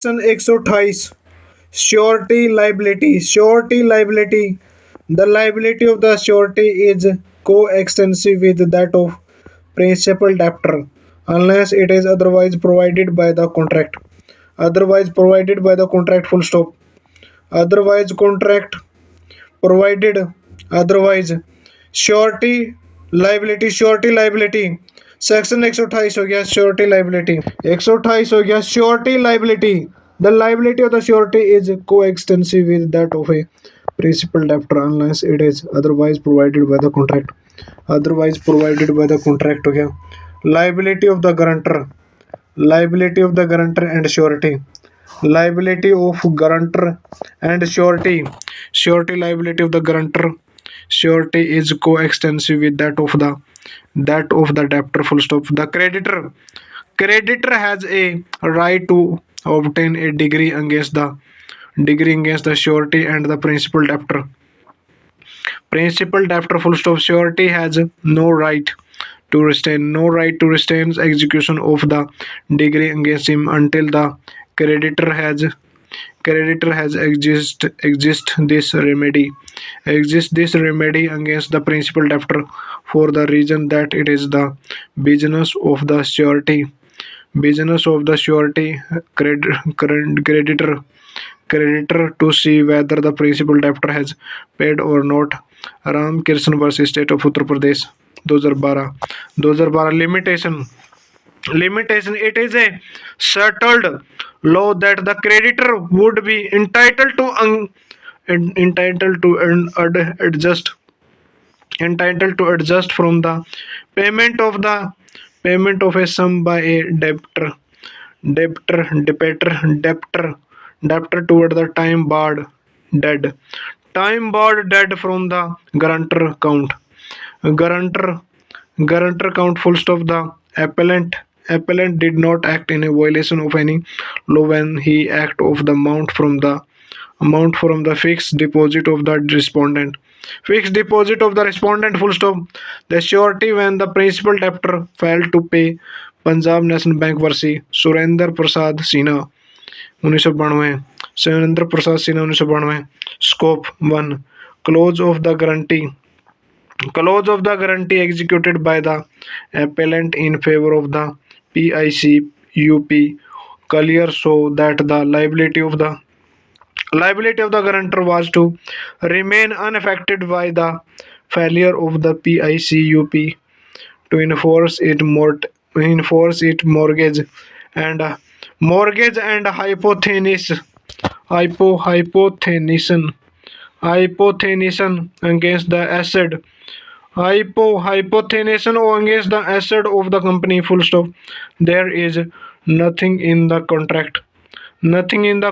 Section 128 Surety liability. Surety liability. The liability of the surety is coextensive with that of principal debtor unless it is otherwise provided by the contract. Otherwise provided by the contract full stop. Otherwise contract provided. Otherwise surety liability section 128 हो गया surety liability 128 हो गया surety liability the liability of the surety is coextensive with that of a principal debtor unless it is otherwise provided by the contract otherwise provided by the contract हो गया liability of the guarantor liability of the guarantor and surety liability of guarantor and surety liability of the guarantor surety is coextensive with that of the debtor full stop the creditor has a right to obtain a degree against the surety and the principal debtor full stop surety has no right to restrain execution of the degree against him until the creditor has exist this remedy against the principal debtor for the reason that it is the business of the surety creditor to see whether the principal debtor has paid or not. Ram Krishna versus state of Uttar Pradesh 2012 limitation it is a settled law that the creditor would be adjust from the payment of a sum by a debtor toward the time barred dead from the guarantor count full stop the appellant did not act in a violation of any law when he act of the amount from the fixed deposit of the respondent full stop the surety when the principal debtor failed to pay Punjab National Bank versus Surendra Prasad Sinha 1992 Surendra Prasad Sinha 1992 scope 1 clause of the guarantee executed by the appellant in favor of the PICUP clear so that the liability of the guarantor was to remain unaffected by the failure of the PICUP to enforce its mortgage and hypothecation against the asset hypothecation against the asset of the company full stop there is nothing in the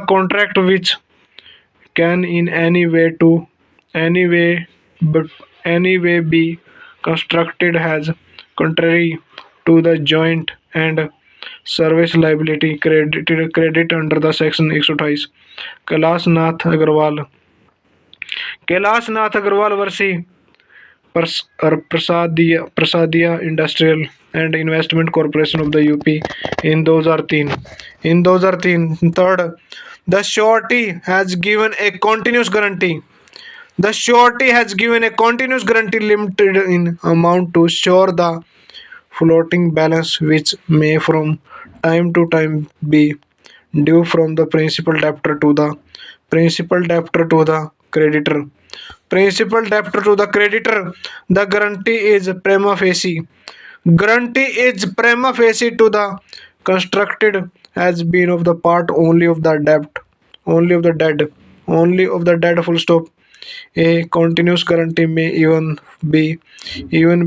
contract which can in any way be constructed as contrary to the joint and service liability credit under the section 128 Kailash Nath Agarwal versus Pradeshiya industrial and investment corporation of the UP in 2003 third the surety has given a continuous guarantee limited in amount to shore the floating balance which may from time to time be due from the principal debtor to the creditor the guarantee is prima facie to the constructed has been of the part only of the dead full stop a continuous guarantee may even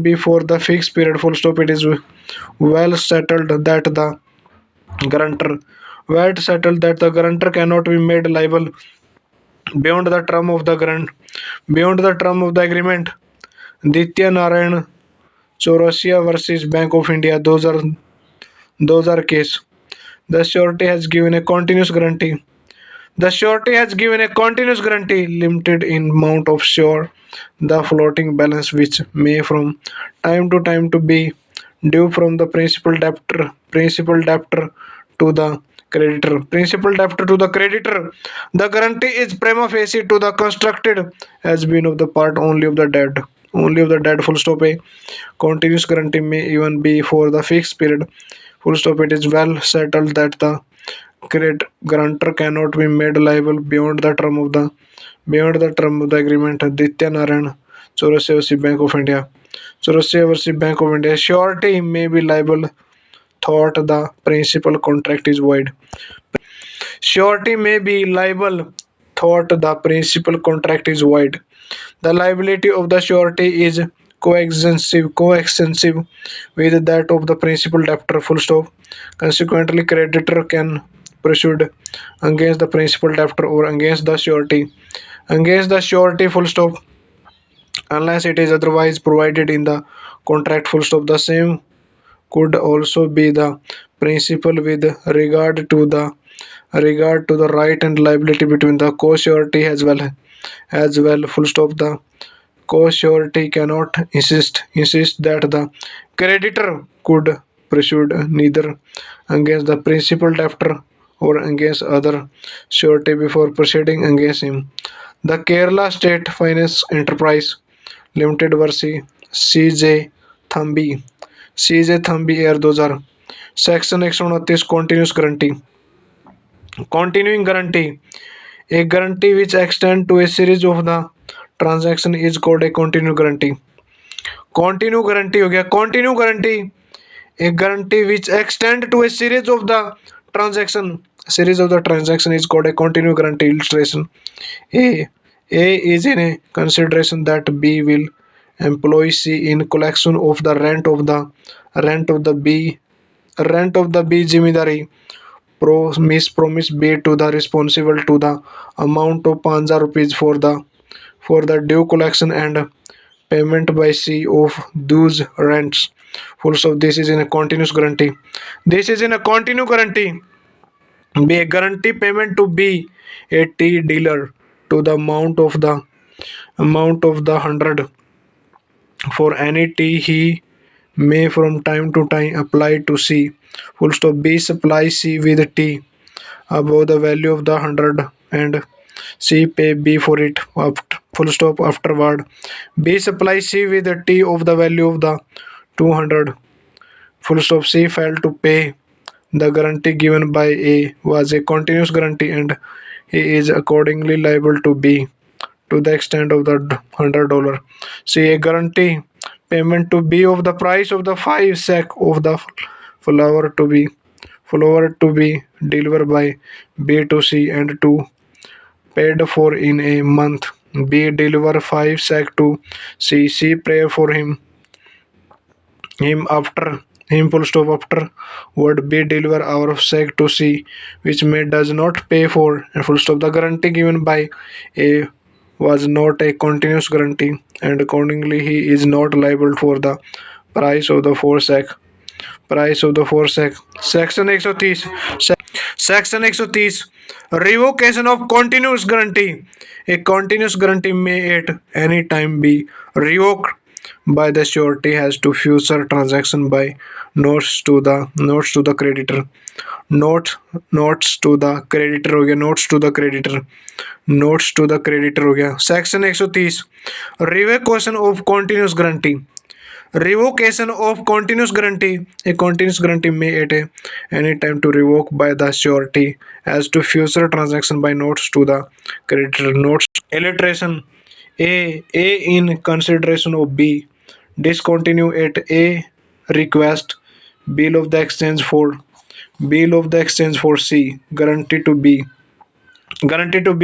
be for the fixed period full stop it is well settled that the guarantor cannot be made liable beyond the term of the agreement. Ditya Narayan Chaurasia versus Bank of India 2000 case. The surety has given a continuous guarantee. Limited in amount of sure the floating balance which may from time to time to be due from the principal debtor to the creditor. Principal debtor to the creditor. The guarantee is prima facie to the constructed has been of the part only of the debt. Only of the debt, full stop. A continuous guarantee may even be for the fixed period. Full stop. It is well settled that the guarantor cannot be made liable beyond the term of the agreement. Ditya Narayan, Chaurasia vs. Bank of India. Chaurasia vs. Bank of India. Surety may be liable thought the principal contract is void. Surety may be liable thought the principal contract is void. The liability of the surety is coextensive with that of the principal debtor. Full stop. Consequently, creditor can proceed against the principal debtor or against the surety. Against the surety. Full stop. Unless it is otherwise provided in the contract. Full stop. The same could also be the principle with regard to the right and liability between the co-surety as well. Full stop. The co-surety cannot insist that the creditor could proceed neither against the principal debtor or against other surety before proceeding against him. The Kerala State Finance Enterprise Limited vs. CJ Thambi Air 2000 Section 129 Continuous Guarantee. Continuing guarantee. A guarantee which extends to a series of the transaction is called a continuous guarantee. Continue guarantee हो गया. Continue guarantee. A guarantee which extends to a series of the transaction is called a continue guarantee. Illustration. A is in a consideration that B will employ C in collection of the rent of the B जिम्मेदारी promise B to the responsible to the amount of 5,000 rupees for the due collection and payment by C of those rents. Full stop. This is in a continuous guarantee. This is in a continuous guarantee. B a guarantee payment to B a tea dealer to the amount of the 100 for any tea he may from time to time apply to C. Full stop. B supplies C with tea above the value of the 100 and C pay B for it. Full stop. Afterward, B supplies C with the tea of the value of the 200. Full stop. C failed to pay. The guarantee given by A was a continuous guarantee and he is accordingly liable to B to the extent of the $100. C a guarantee payment to B of the price of the 5 sack of the flour to be delivered by B to C and to paid for in a month. B deliver 5 sack to C. C pray for him after him full stop afterward B deliver our sack to C which may does not pay for and full stop. The guarantee given by A was not a continuous guarantee and accordingly he is not liable for the price of the 4 sack. Section 130 Section 130 Revocation of continuous guarantee. A continuous guarantee may at any time be revoked by the surety has to future transaction by notes to the creditor. Notes to the creditor हो गया. Notes to the creditor हो गया. Section 130 Revocation of continuous guarantee. Revocation of continuous guarantee. A continuous guarantee may at any time to revoke by the surety as to future transaction by notes to the creditor. Notes illustration. A in consideration of B discontinue at A request bill of the exchange for C guarantee to B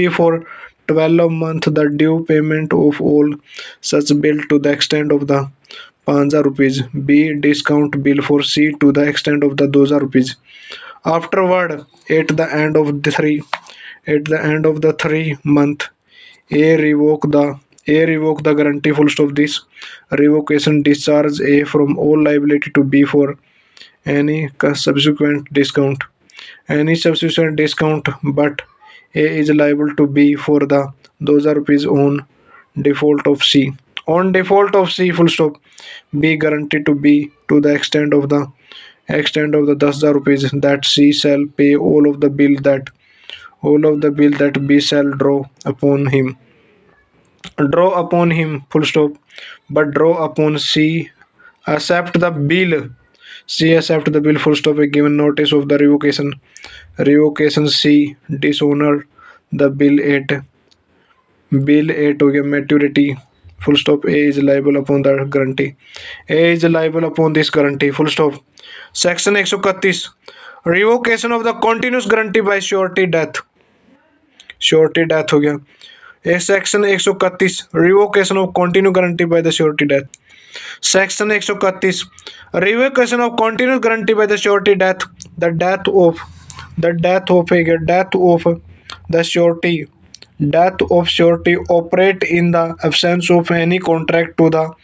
for 12 months the due payment of all such bill to the extent of the 5,000 rupees. B discount bill for C to the extent of the 2,000 rupees. Afterward, at the end of the 3 month, A revoke the guarantee. Full stop. This revocation discharge A from all liability to B for any subsequent discount. But A is liable to B for the 2,000 rupees on default of C. On default of C, full stop. B guaranteed to B to the extent of the extent of the 10,000 rupees that C shall pay all of the bill that B shall draw upon him, full stop, but draw upon C accept the bill. C accept the bill, full stop, a given notice of the revocation. C dishonor the bill 8 हो गया maturity, full stop. A is liable upon the guarantee. A is liable upon this guarantee, full stop. Section 131, revocation of the continuous guarantee by surety death हो गया. A section 131, revocation of continuous guarantee by the surety death. Section 131, revocation of continuous guarantee by the surety death. The death of the surety operate in the absence of any contract to the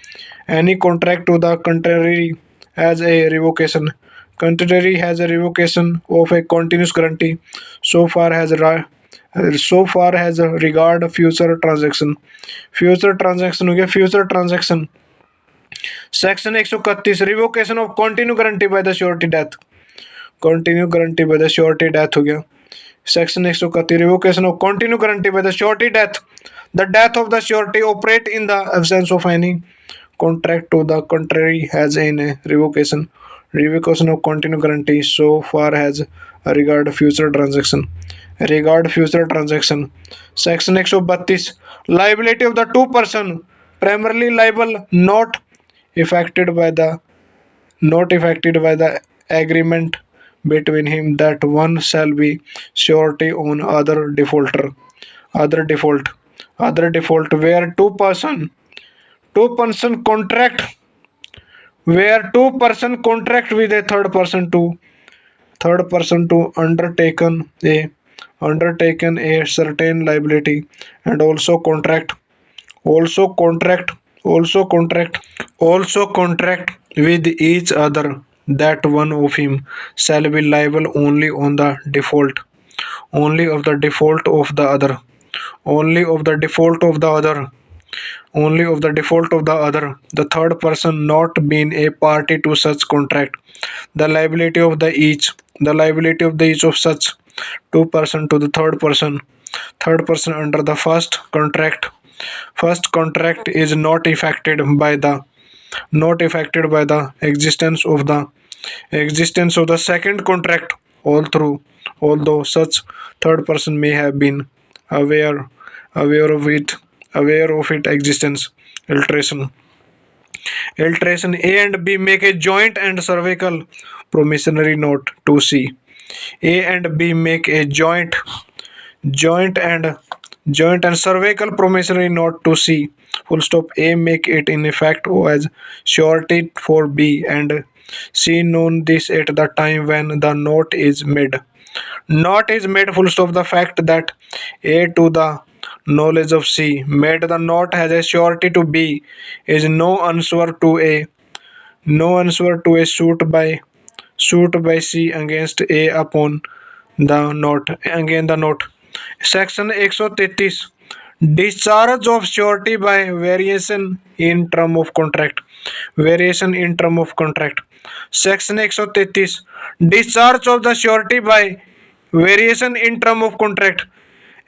contrary as a revocation. Contrary has a revocation of a continuous guarantee so far as regard future transaction हो गया. future transaction. Section 131, revocation of continuous guarantee by the surety death. Continue guarantee by the surety death हो गया. Section 131, revocation of continuous guarantee by the surety death. The death of the surety operate in the absence of any contract to the contrary has in a revocation of continuous guarantee so far as regard future transaction. Section 132, liability of the two person primarily liable not affected by the agreement between him that one shall be surety on other default where two person contract with a third person to undertaken a certain liability and also contract with each other that one of him shall be liable only on the default of the other. The third person not being a party to such contract, the liability of the each of such two person to the third person under the first contract is not affected by the existence of the second contract, although such third person may have been aware of it existence. Alteration. A and B make a joint and cervical promissory note to C. A and B make a joint and cervical promissory note to C. Full stop. A make it in effect as surety for B and C known this at the time when the note is made. Full stop. The fact that A to the knowledge of C made the note has a surety to B is no answer to a suit by C against A upon the note. Section 133, discharge of surety by variation in term of contract. Section 133, discharge of the surety by variation in term of contract.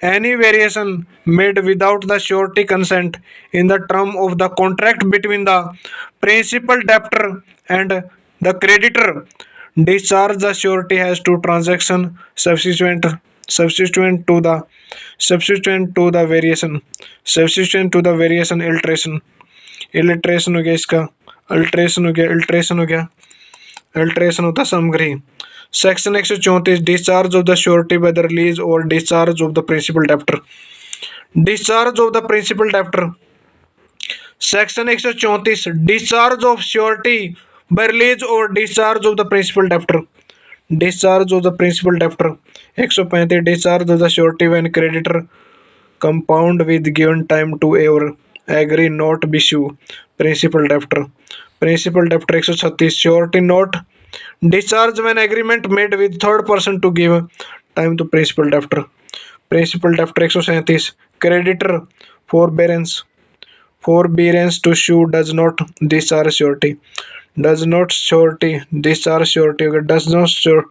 Any variation made without the surety consent in the term of the contract between the principal debtor and the creditor discharge the surety has to transaction subsequent to the variation. Illustration हो गया इसका. Alteration होता समग्री. Section 134, discharge of the surety by the release or discharge of the principal debtor. Section 134, discharge of surety by release or discharge of the principal debtor. 135, discharge of the surety when creditor compound with given time to ever agree not be sue principal debtor. 136, surety not discharge when agreement made with third person to give time to principal debtor. 137, creditor forbearance Forbearance to sue does not discharge surety. Does not surety discharge surety. Okay, does not sure